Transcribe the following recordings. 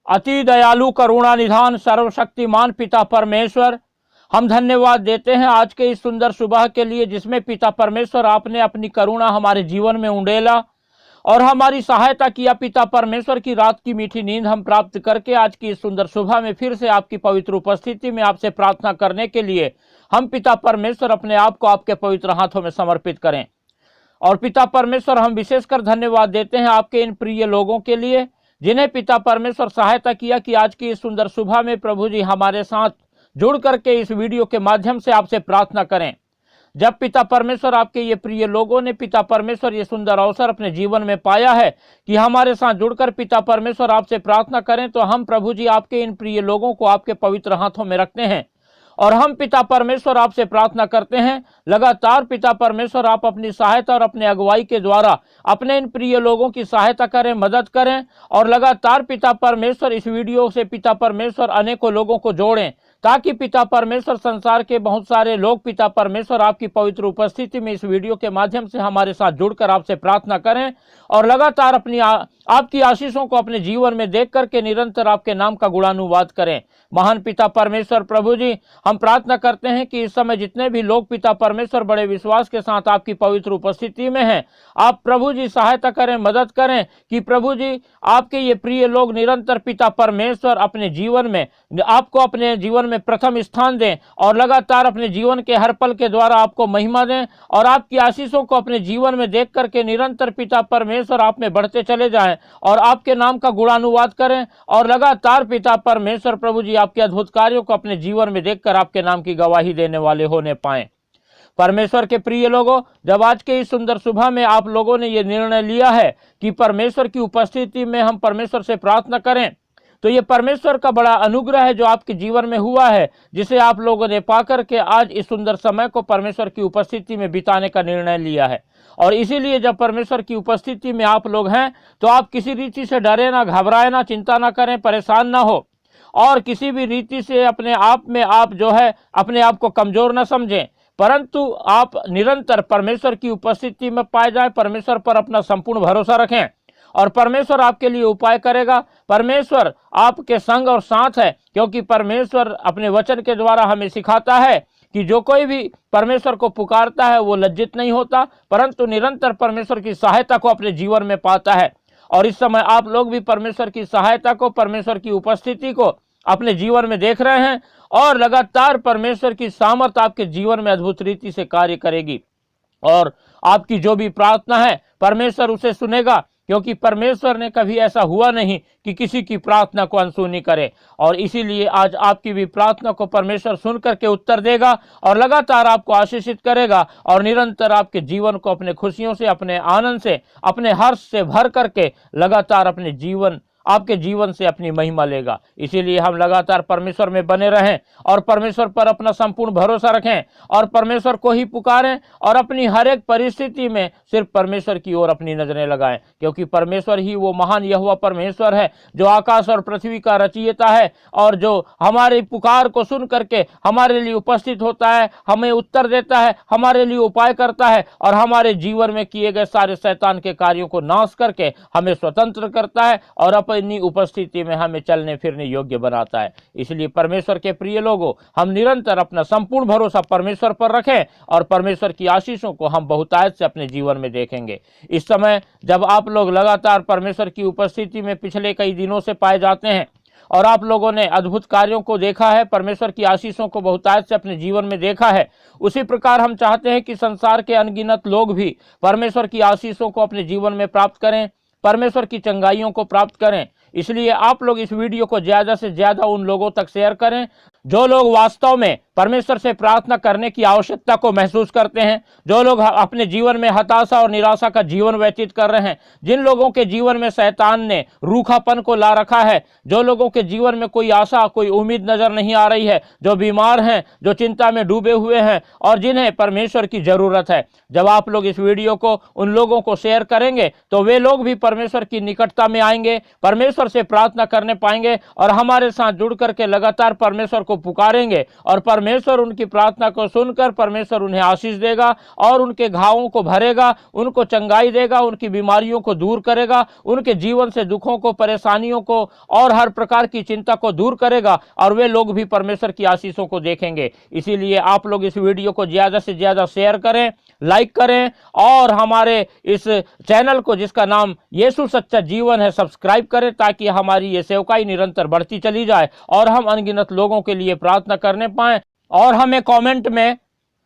अति दयालु करुणा निधान सर्वशक्तिमान पिता परमेश्वर, हम धन्यवाद देते हैं आज के इस सुंदर सुबह के लिए जिसमें पिता परमेश्वर आपने अपनी करुणा हमारे जीवन में उंडेला और हमारी सहायता किया। पिता परमेश्वर की रात की मीठी नींद हम प्राप्त करके आज की इस सुंदर सुबह में फिर से आपकी पवित्र उपस्थिति में आपसे प्रार्थना करने के लिए हम पिता परमेश्वर अपने आप को आपके पवित्र हाथों में समर्पित करें। और पिता परमेश्वर हम विशेषकर धन्यवाद देते हैं आपके इन प्रिय लोगों के लिए जिन्हें पिता परमेश्वर सहायता किया कि आज की इस सुंदर सुबह में प्रभु जी हमारे साथ जुड़ करके इस वीडियो के माध्यम से आपसे प्रार्थना करें। जब पिता परमेश्वर आपके ये प्रिय लोगों ने पिता परमेश्वर ये सुंदर अवसर अपने जीवन में पाया है कि हमारे साथ जुड़कर पिता परमेश्वर आपसे प्रार्थना करें, तो हम प्रभु जी आपके इन प्रिय लोगों को आपके पवित्र हाथों में रखते हैं और हम पिता परमेश्वर आपसे प्रार्थना करते हैं लगातार पिता परमेश्वर आप अपनी सहायता और अपने अगुवाई के द्वारा अपने इन प्रिय लोगों की सहायता करें, मदद करें और लगातार पिता परमेश्वर इस वीडियो से पिता परमेश्वर अनेकों लोगों को जोड़ें ताकि पिता परमेश्वर संसार के बहुत सारे लोग पिता परमेश्वर आपकी पवित्र उपस्थिति में इस वीडियो के माध्यम से हमारे साथ जुड़कर आपसे प्रार्थना करें और लगातार अपनी आपकी आशीषों को अपने जीवन में देख करके निरंतर आपके नाम का गुणानुवाद करें। महान पिता परमेश्वर प्रभु जी हम प्रार्थना करते हैं कि इस समय जितने भी लोग पिता परमेश्वर बड़े विश्वास के साथ आपकी पवित्र उपस्थिति में हैं, आप प्रभु जी सहायता करें, मदद करें कि प्रभु जी आपके ये प्रिय लोग निरंतर पिता परमेश्वर अपने जीवन में आपको अपने जीवन में प्रथम स्थान दें और लगातार अपने जीवन के हर पल के द्वारा आपको महिमा दें और आपकी आशीषों को अपने जीवन में देख करके निरंतर पिता परमेश्वर आप में बढ़ते चले जाएं और आपके नाम का गुणानुवाद करें और लगातार पिता परमेश्वर प्रभु जी आपके अद्भुत कार्यों को अपने जीवन में देखकर आपके नाम की गवाही देने वाले होने पाए। परमेश्वर के प्रिय लोगों, जब आज के इस सुंदर सुबह में आप लोगों ने ये निर्णय लिया है कि परमेश्वर की उपस्थिति में हम परमेश्वर से प्रार्थना करें, तो ये परमेश्वर का बड़ा अनुग्रह है जो आपके जीवन में हुआ है, जिसे आप लोगों ने पाकर के आज इस सुंदर समय को परमेश्वर की उपस्थिति में बिताने का निर्णय लिया है। और इसीलिए जब परमेश्वर की उपस्थिति में आप लोग हैं तो आप किसी रीति से डरे ना, घबराए ना, चिंता ना करें, परेशान ना हो और किसी भी रीति से अपने आप में आप जो है अपने आप को कमजोर ना समझें, परंतु आप निरंतर परमेश्वर की उपस्थिति में पाए जाएं। परमेश्वर पर अपना संपूर्ण भरोसा रखें और परमेश्वर आपके लिए उपाय करेगा। परमेश्वर आपके संग और साथ है, क्योंकि परमेश्वर अपने वचन के द्वारा हमें सिखाता है कि जो कोई भी परमेश्वर को पुकारता है वो लज्जित नहीं होता, परंतु निरंतर परमेश्वर की सहायता को अपने जीवन में पाता है। और इस समय आप लोग भी परमेश्वर की सहायता को, परमेश्वर की उपस्थिति को अपने जीवन में देख रहे हैं और लगातार परमेश्वर की सामर्थ आपके जीवन में अद्भुत रीति से कार्य करेगी और आपकी जो भी प्रार्थना है परमेश्वर उसे सुनेगा, क्योंकि परमेश्वर ने कभी ऐसा हुआ नहीं कि किसी की प्रार्थना को अनसुनी करे। और इसीलिए आज आपकी भी प्रार्थना को परमेश्वर सुन करके उत्तर देगा और लगातार आपको आशीषित करेगा और निरंतर आपके जीवन को अपने खुशियों से, अपने आनंद से, अपने हर्ष से भर करके लगातार अपने जीवन आपके जीवन से अपनी महिमा लेगा। इसीलिए हम लगातार परमेश्वर में बने रहें और परमेश्वर पर अपना संपूर्ण भरोसा रखें और परमेश्वर को ही पुकारें और अपनी हर एक परिस्थिति में सिर्फ परमेश्वर की ओर अपनी नजरें लगाएं, क्योंकि परमेश्वर ही वो महान यहोवा परमेश्वर है जो आकाश और पृथ्वी का रचयिता है और जो हमारी पुकार को सुन करके हमारे लिए उपस्थित होता है, हमें उत्तर देता है, हमारे लिए उपाय करता है और हमारे जीवन में किए गए सारे शैतान के कार्यों को नाश करके हमें स्वतंत्र करता है और अपनी उपस्थिति में हमें चलने फिरने योग्य बनाता है। इसलिए परमेश्वर के प्रिय लोगों, हम निरंतर अपना संपूर्ण भरोसा परमेश्वर पर रखें और परमेश्वर की आशीषों को हम बहुतायत से अपने जीवन में देखेंगे। इस समय जब आप लोग लगातार परमेश्वर की उपस्थिति में पिछले कई दिनों से पाए जाते हैं और आप लोगों ने अद्भुत कार्यों को देखा है, परमेश्वर की आशीषों को बहुतायत से अपने जीवन में देखा है, उसी प्रकार हम चाहते हैं कि संसार के अनगिनत लोग भी परमेश्वर की आशीषों को अपने जीवन में प्राप्त करें, परमेश्वर की चंगाइयों को प्राप्त करें। इसलिए आप लोग इस वीडियो को ज़्यादा से ज़्यादा उन लोगों तक शेयर करें जो लोग वास्तव में परमेश्वर से प्रार्थना करने की आवश्यकता को महसूस करते हैं, जो लोग अपने जीवन में हताशा और निराशा का जीवन व्यतीत कर रहे हैं, जिन लोगों के जीवन में शैतान ने रूखापन को ला रखा है, जो लोगों के जीवन में कोई आशा, कोई उम्मीद नजर नहीं आ रही है, जो बीमार हैं, जो चिंता में डूबे हुए हैं और जिन्हें परमेश्वर की जरूरत है। जब आप लोग इस वीडियो को उन लोगों को शेयर करेंगे तो वे लोग भी परमेश्वर की निकटता में आएंगे, परमेश्वर ईश्वर से प्रार्थना करने पाएंगे और हमारे साथ जुड़ करके लगातार परमेश्वर को पुकारेंगे और परमेश्वर उनकी प्रार्थना को सुनकर परमेश्वर उन्हें आशीष देगा और उनके घावों को भरेगा, उनको चंगाई देगा, उनकी बीमारियों को दूर करेगा, उनके जीवन से दुखों को, परेशानियों को और हर प्रकार की चिंता को दूर करेगा और वे लोग भी परमेश्वर की आशीषों को देखेंगे। इसीलिए आप लोग इस वीडियो को ज़्यादा से ज़्यादा शेयर करें, लाइक करें और हमारे इस चैनल को जिसका नाम यीशु सच्चा जीवन है सब्सक्राइब करें, ताकि हमारी ये सेवकाई निरंतर बढ़ती चली जाए और हम अनगिनत लोगों के लिए प्रार्थना करने पाएं। और हमें कमेंट में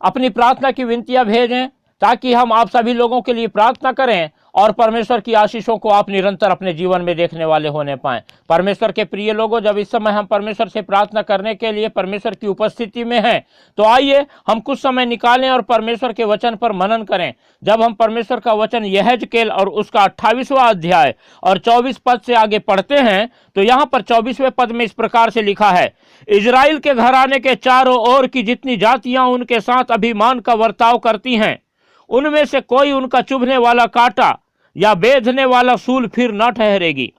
अपनी प्रार्थना की विनतियां भेजें ताकि हम आप सभी लोगों के लिए प्रार्थना करें और परमेश्वर की आशीषों को आप निरंतर अपने जीवन में देखने वाले होने पाएं। परमेश्वर के प्रिय लोगों, जब इस समय हम परमेश्वर से प्रार्थना करने के लिए परमेश्वर की उपस्थिति में हैं, तो आइए हम कुछ समय निकालें और परमेश्वर के वचन पर मनन करें। जब हम परमेश्वर का वचन यहेजकेल और उसका 28वां अध्याय और 24 पद से आगे पढ़ते हैं तो यहाँ पर 24वें पद में इस प्रकार से लिखा है, इजराइल के घराने के चारों ओर की जितनी जातियां उनके साथ अभिमान का वर्ताव करती हैं, उनमें से कोई उनका चुभने वाला कांटा या बेधने वाला सूल फिर न ठहरेगी।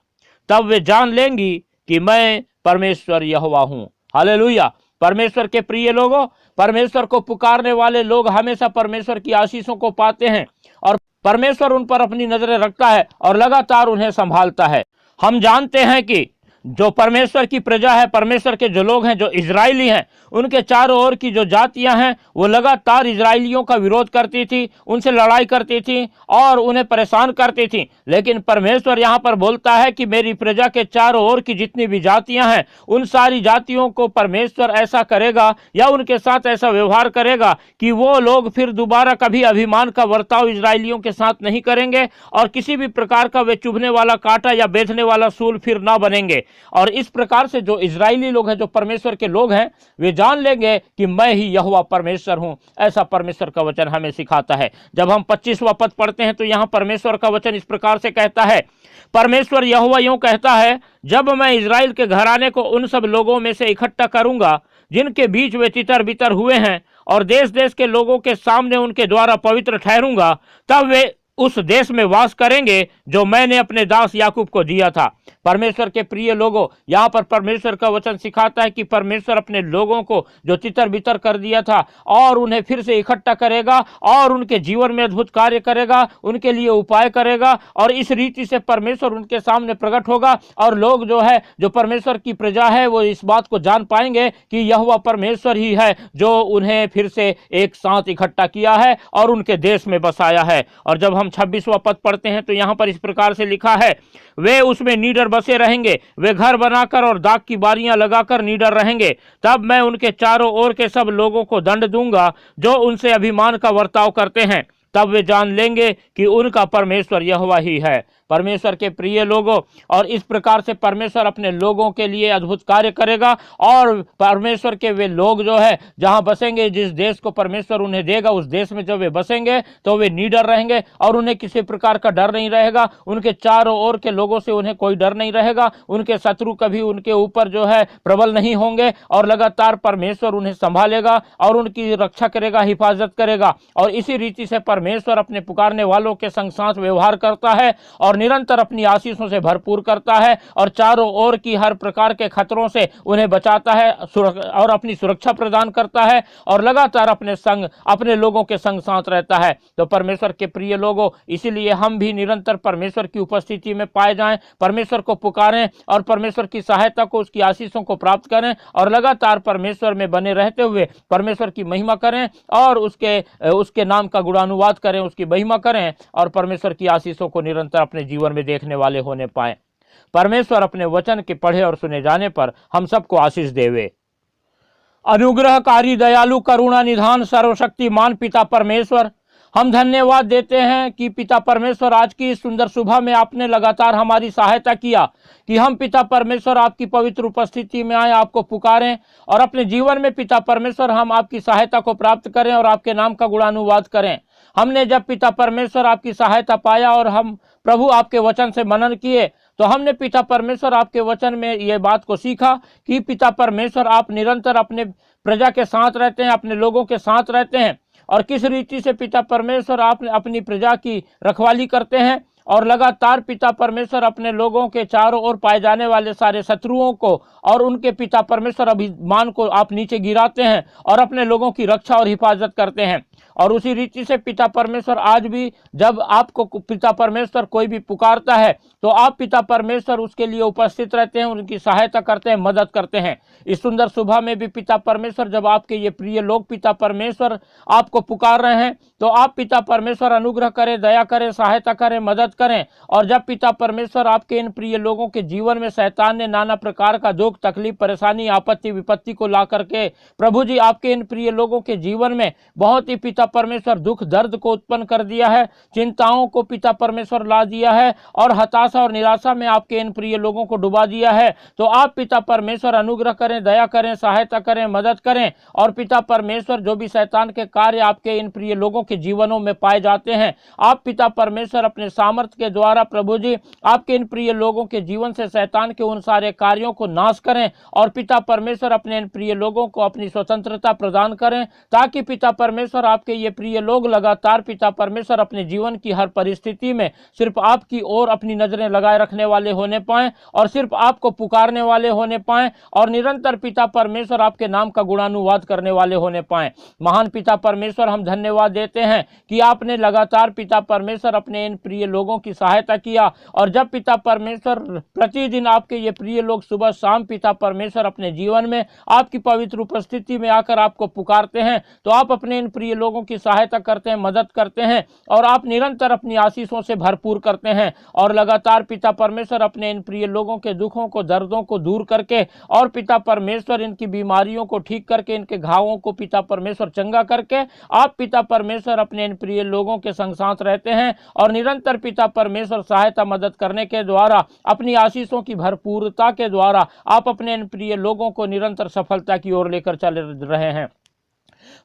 तब वे जान लेंगी कि मैं परमेश्वर यहोवा हूं। हालेलुया। परमेश्वर के प्रिय लोगों, परमेश्वर को पुकारने वाले लोग हमेशा परमेश्वर की आशीषों को पाते हैं और परमेश्वर उन पर अपनी नजरें रखता है और लगातार उन्हें संभालता है। हम जानते हैं कि जो परमेश्वर की प्रजा है, परमेश्वर के जो लोग हैं, जो इजरायली हैं, उनके चारों ओर की जो जातियां हैं वो लगातार इजरायलियों का विरोध करती थी, उनसे लड़ाई करती थी और उन्हें परेशान करती थी। लेकिन परमेश्वर यहाँ पर बोलता है कि मेरी प्रजा के चारों ओर की जितनी भी जातियां हैं, उन सारी जातियों को परमेश्वर ऐसा करेगा या उनके साथ ऐसा व्यवहार करेगा कि वो लोग फिर दोबारा कभी अभिमान का वर्ताव इजरायलियों के साथ नहीं करेंगे और किसी भी प्रकार का वे चुभने वाला कांटा या बेधने वाला सूल फिर ना बनेंगे। और इस प्रकार से जो इजरायली लोग हैं, जो परमेश्वर के लोग हैं, वे जान लेंगे कि मैं ही यहोवा परमेश्वर हूं। ऐसा परमेश्वर का वचन हमें सिखाता है। जब हम 25वां पद पढ़ते हैं तो यहां परमेश्वर का वचन इस प्रकार से कहता है, परमेश्वर यहोवा यूं कहता है, जब मैं इजराइल के घराने को उन सब लोगों में से इकट्ठा करूंगा जिनके बीच वे तितर बितर हुए हैं और देश देश के लोगों के सामने उनके द्वारा पवित्र ठहरूंगा, तब वे उस देश में वास करेंगे जो मैंने अपने दास याकूब को दिया था। परमेश्वर के प्रिय लोगों, यहाँ पर परमेश्वर का वचन सिखाता है कि परमेश्वर अपने लोगों को जो तितर बितर कर दिया था और उन्हें फिर से इकट्ठा करेगा और उनके जीवन में अद्भुत कार्य करेगा, उनके लिए उपाय करेगा और इस रीति से परमेश्वर उनके सामने प्रकट होगा और लोग जो है, जो परमेश्वर की प्रजा है, वो इस बात को जान पाएंगे कि यहोवा परमेश्वर ही है जो उन्हें फिर से एक साथ इकट्ठा किया है और उनके देश में बसाया है। और जब हम 26वां पद पढ़ते हैं तो यहाँ पर इस प्रकार से लिखा है, वे उसमें नीडर बसे रहेंगे, वे घर बनाकर और दाख की बारियां लगाकर नीडर रहेंगे। तब मैं उनके चारों ओर के सब लोगों को दंड दूंगा जो उनसे अभिमान का वर्ताव करते हैं। तब वे जान लेंगे कि उनका परमेश्वर यहोवा ही है। परमेश्वर के प्रिय लोगों, और इस प्रकार से परमेश्वर अपने लोगों के लिए अद्भुत कार्य करेगा और परमेश्वर के वे लोग जो है जहां बसेंगे, जिस देश को परमेश्वर उन्हें देगा, उस देश में जब वे बसेंगे तो वे निडर रहेंगे और उन्हें किसी प्रकार का डर नहीं रहेगा। उनके चारों ओर के लोगों से उन्हें कोई डर नहीं रहेगा। उनके शत्रु कभी उनके ऊपर जो है प्रबल नहीं होंगे और लगातार परमेश्वर उन्हें संभालेगा और उनकी रक्षा करेगा, हिफाजत करेगा। और इसी रीति से परमेश्वर अपने पुकारने वालों के संग साथ व्यवहार करता है और निरंतर अपनी आशीषों से भरपूर करता है और चारों ओर की हर प्रकार के खतरों से उन्हें बचाता है और अपनी सुरक्षा प्रदान करता है और लगातार अपने संग, अपने लोगों के संग साथ रहता है। तो परमेश्वर के प्रिय लोगों, इसीलिए हम भी निरंतर परमेश्वर की उपस्थिति में पाए जाएं, परमेश्वर को पुकारें और परमेश्वर की सहायता को, उसकी आशीषों को प्राप्त करें और लगातार परमेश्वर में बने रहते हुए परमेश्वर की महिमा करें और उसके नाम का गुणानुवाद करें, उसकी महिमा करें और परमेश्वर की आशीषों को निरंतर अपने जीवन में देखने वाले होने पाए। परमेश्वर अपने वचन के पढ़े और सुने जाने पर हम सबको आशीष देवे। अनुग्रहकारी, दयालु, करुणा निधान, सर्वशक्तिमान पिता परमेश्वर, हम धन्यवाद देते हैं कि पिता परमेश्वर आज की इस सुंदर सुबह में आपने लगातार हमारी सहायता किया कि हम पिता परमेश्वर आपकी पवित्र उपस्थिति में आए, आपको पुकारें और अपने जीवन में पिता परमेश्वर हम आपकी सहायता को प्राप्त करें और आपके नाम का गुणानुवाद करें। हमने जब पिता परमेश्वर आपकी सहायता पाया और हम प्रभु आपके वचन से मनन किए तो हमने पिता परमेश्वर आपके वचन में ये बात को सीखा कि पिता परमेश्वर आप निरंतर अपने प्रजा के साथ रहते हैं, अपने लोगों के साथ रहते हैं और किस रीति से पिता परमेश्वर आप अपनी प्रजा की रखवाली करते हैं और लगातार पिता परमेश्वर अपने लोगों के चारों ओर पाए जाने वाले सारे शत्रुओं को और उनके पिता परमेश्वर अभिमान को आप नीचे गिराते हैं और अपने लोगों की रक्षा और हिफाजत करते हैं। और उसी रीति से पिता परमेश्वर आज भी जब आपको पिता परमेश्वर कोई भी पुकारता है तो आप पिता परमेश्वर उसके लिए उपस्थित रहते हैं, उनकी सहायता करते हैं, मदद करते हैं। इस सुंदर सुबह में भी पिता परमेश्वर जब आपके ये प्रिय लोग पिता परमेश्वर आपको पुकार रहे हैं तो आप पिता परमेश्वर अनुग्रह करें, दया करें, सहायता करें, मदद करें। और जब पिता परमेश्वर आपके इन प्रिय लोगों के जीवन में शैतान ने नाना प्रकार का दुख, तकलीफ, परेशानी, आपत्ति, विपत्ति को ला करके प्रभु जी आपके इन प्रिय लोगों के जीवन में बहुत ही पिता परमेश्वर दुख, दर्द को उत्पन्न कर दिया है, चिंताओं को पिता परमेश्वर ला दिया है और हताशा और निराशा में आपके इन प्रिय लोगों को डुबा दिया है, तो आप पिता परमेश्वर अनुग्रह करें, दया करें, सहायता करें, मदद करें। और पिता परमेश्वर जो भी शैतान के कार्य आपके इन प्रिय लोगों के जीवनों में पाए जाते हैं, आप पिता परमेश्वर अपने सामर्थ्य के द्वारा प्रभु जी आपके इन प्रिय लोगों के जीवन से शैतान के उन सारे कार्यों को नाश करें और पिता परमेश्वर अपने इन प्रिय लोगों को अपनी स्वतंत्रता प्रदान करें, ताकि पिता परमेश्वर आपके ये प्रिय लोग लगातार पिता परमेश्वर अपने जीवन की हर परिस्थिति में सिर्फ आपकी ओर अपनी नजरें लगाए रखने वाले होने पाएं और सिर्फ आपको पुकारने वाले होने पाएं और निरंतर पिता परमेश्वर आपके नाम का गुणानुवाद करने वाले होने पाएं। महान पिता परमेश्वर, हम धन्यवाद देते हैं कि आपने लगातार पिता परमेश्वर अपने इन प्रिय लोगों की सहायता किया। और जब पिता परमेश्वर प्रतिदिन आपके ये प्रिय लोग सुबह शाम पिता परमेश्वर अपने जीवन में आपकी पवित्र उपस्थिति में आकर आपको पुकारते हैं, तो आप अपने इन प्रिय लोगों की सहायता करते हैं, मदद करते हैं और आप निरंतर अपनी आशीषों से भरपूर करते हैं। और लगातार पिता परमेश्वर अपने इन प्रिय लोगों के दुखों को, दर्दों को दूर करके और पिता परमेश्वर इनकी बीमारियों को ठीक करके, इनके घावों को पिता परमेश्वर चंगा करके आप पिता परमेश्वर अपने इन प्रिय लोगों के संग साथ रहते हैं और निरंतर पिता परमेश्वर सहायता, मदद करने के द्वारा, अपनी आशीषों की भरपूरता के द्वारा आप अपने इन प्रिय लोगों को निरंतर सफलता की ओर लेकर चल रहे हैं।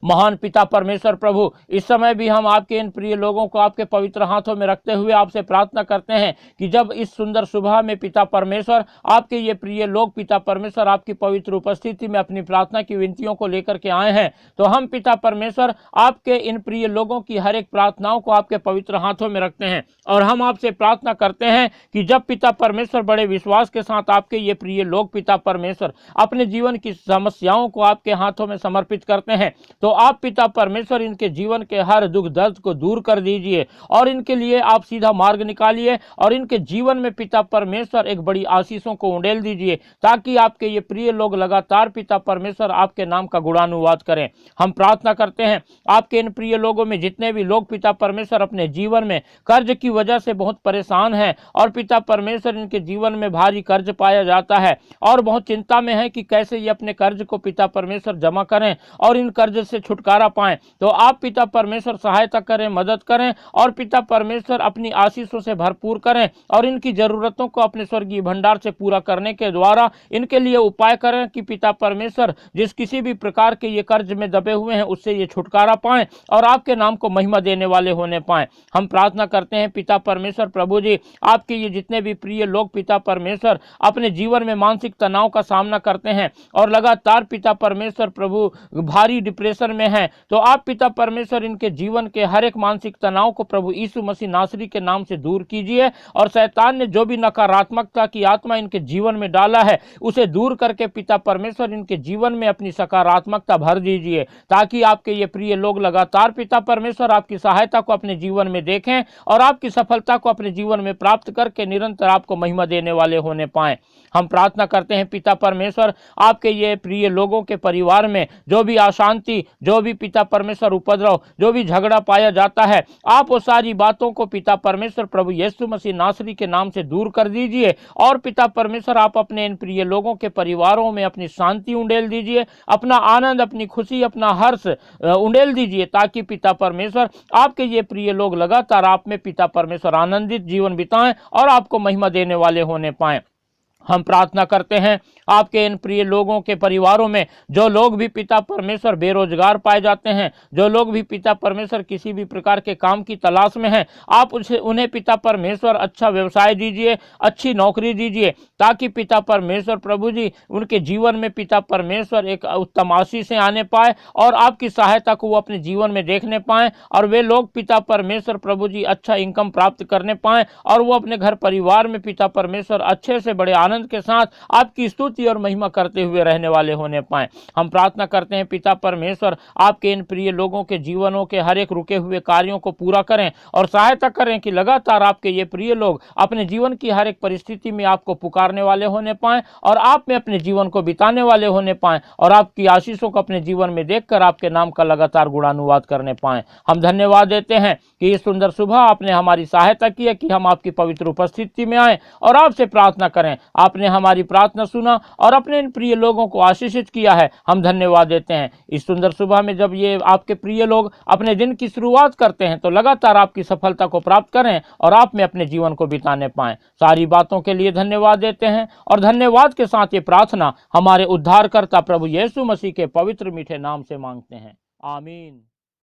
महान पिता परमेश्वर प्रभु, इस समय भी हम आपके इन प्रिय लोगों को आपके पवित्र हाथों में रखते हुए आपसे प्रार्थना करते हैं कि जब इस सुंदर सुबह में पिता परमेश्वर आपके ये प्रिय लोग पिता परमेश्वर आपकी पवित्र उपस्थिति में अपनी प्रार्थना की विनतियों को लेकर के आए हैं, तो हम पिता परमेश्वर आपके इन प्रिय लोगों की हर एक प्रार्थनाओं को आपके पवित्र हाथों में रखते हैं और हम आपसे प्रार्थना करते हैं कि जब पिता परमेश्वर बड़े विश्वास के साथ आपके ये प्रिय लोग पिता परमेश्वर अपने जीवन की समस्याओं को आपके हाथों में समर्पित करते हैं, तो आप पिता परमेश्वर इनके जीवन के हर दुख दर्द को दूर कर दीजिए और इनके लिए आप सीधा मार्ग निकालिए और इनके जीवन में पिता परमेश्वर एक बड़ी आशीषों को उंडेल दीजिए, ताकि आपके ये प्रिय लोग लगातार पिता परमेश्वर आपके नाम का गुणानुवाद करें। हम प्रार्थना करते हैं आपके इन प्रिय लोगों में जितने भी लोग पिता परमेश्वर अपने जीवन में कर्ज की वजह से बहुत परेशान हैं और पिता परमेश्वर इनके जीवन में भारी कर्ज पाया जाता है और बहुत चिंता में है कि कैसे ये अपने कर्ज को पिता परमेश्वर जमा करें और इन कर्ज से छुटकारा पाएं, तो आप पिता परमेश्वर सहायता करें, मदद करें और पिता परमेश्वर अपनी आशीषों से भरपूर करें और इनकी जरूरतों को अपने स्वर्गीय भंडार से पूरा करने के द्वारा इनके लिए उपाय करें कि पिता परमेश्वर जिस किसी भी प्रकार के ये कर्ज में दबे हुए हैं उससे ये छुटकारा पाएं और आपके नाम को महिमा देने वाले होने पाएं। हम प्रार्थना करते हैं पिता परमेश्वर प्रभु जी, आपके ये जितने भी प्रिय लोग पिता परमेश्वर अपने जीवन में मानसिक तनाव का सामना करते हैं और लगातार पिता परमेश्वर प्रभु भारी डिप्रेशन में हैं, तो आप पिता परमेश्वर इनके जीवन के हर एक मानसिक तनाव को प्रभु यीशु मसीह नासरी के नाम से दूर कीजिए और शैतान ने जो भी नकारात्मकता की आत्मा इनके जीवन में डाला है उसे दूर करके पिता परमेश्वर इनके जीवन में अपनी सकारात्मकता भर दीजिए, ताकि आपके ये प्रिय लोग लगातार पिता परमेश्वर आपकी सहायता को अपने जीवन में देखें और आपकी सफलता को अपने जीवन में प्राप्त करके निरंतर आपको महिमा देने वाले होने पाएं। हम प्रार्थना करते हैं पिता परमेश्वर आपके ये प्रिय लोगों के परिवार में जो भी अशांति, जो भी पिता परमेश्वर उपद्रव, जो भी झगड़ा पाया जाता है, आप वो सारी बातों को पिता परमेश्वर प्रभु यीशु मसीह नासरी के नाम से दूर कर दीजिए और पिता परमेश्वर आप अपने इन प्रिय लोगों के परिवारों में अपनी शांति उंडेल दीजिए, अपना आनंद, अपनी खुशी, अपना हर्ष उंडेल दीजिए, ताकि पिता परमेश्वर आपके ये प्रिय लोग लगातार आप में पिता परमेश्वर आनंदित जीवन बिताएं और आपको महिमा देने वाले होने पाएं। हम प्रार्थना करते हैं आपके इन प्रिय लोगों के परिवारों में जो लोग भी पिता परमेश्वर बेरोजगार पाए जाते हैं, जो लोग भी पिता परमेश्वर किसी भी प्रकार के काम की तलाश में हैं, आप उन्हें पिता परमेश्वर अच्छा व्यवसाय दीजिए, अच्छी नौकरी दीजिए, ताकि पिता परमेश्वर प्रभु जी उनके जीवन में पिता परमेश्वर एक उत्तम आशीष से आने पाए और आपकी सहायता को वो अपने जीवन में देखने पाएं और वे लोग पिता परमेश्वर प्रभु जी अच्छा इनकम प्राप्त करने पाएं और वो अपने घर परिवार में पिता परमेश्वर अच्छे से बड़े आनंद के साथ आपकी स्तुति और महिमा करते हुए रहने वाले होने पाएं। हम प्रार्थना करते हैं पिता परमेश्वर आपके इन प्रिय लोगों के जीवनों के हर एक रुके हुए कार्यों को पूरा करें और सहायता करें कि लगातार आपके ये प्रिय लोग अपने जीवन की हर एक परिस्थिति में आपको पुकारने वाले होने पाएं और आप में अपने जीवन को बिताने वाले होने पाएं और आपकी आशीषों को अपने जीवन में देखकर आपके नाम का लगातार गुणानुवाद करने पाएं। हम धन्यवाद देते हैं कि इस सुंदर सुबह आपने हमारी सहायता की है कि हम आपकी पवित्र उपस्थिति में आए और आपसे प्रार्थना करें। आपने हमारी प्रार्थना सुना और अपने इन प्रिय लोगों को आशीषित किया है। हम धन्यवाद देते हैं इस सुंदर सुबह में जब ये आपके प्रिय लोग अपने दिन की शुरुआत करते हैं तो लगातार आपकी सफलता को प्राप्त करें और आप में अपने जीवन को बिताने पाएं। सारी बातों के लिए धन्यवाद देते हैं और धन्यवाद के साथ ये प्रार्थना हमारे उद्धारकर्ता प्रभु यीशु मसीह के पवित्र मीठे नाम से मांगते हैं, आमीन।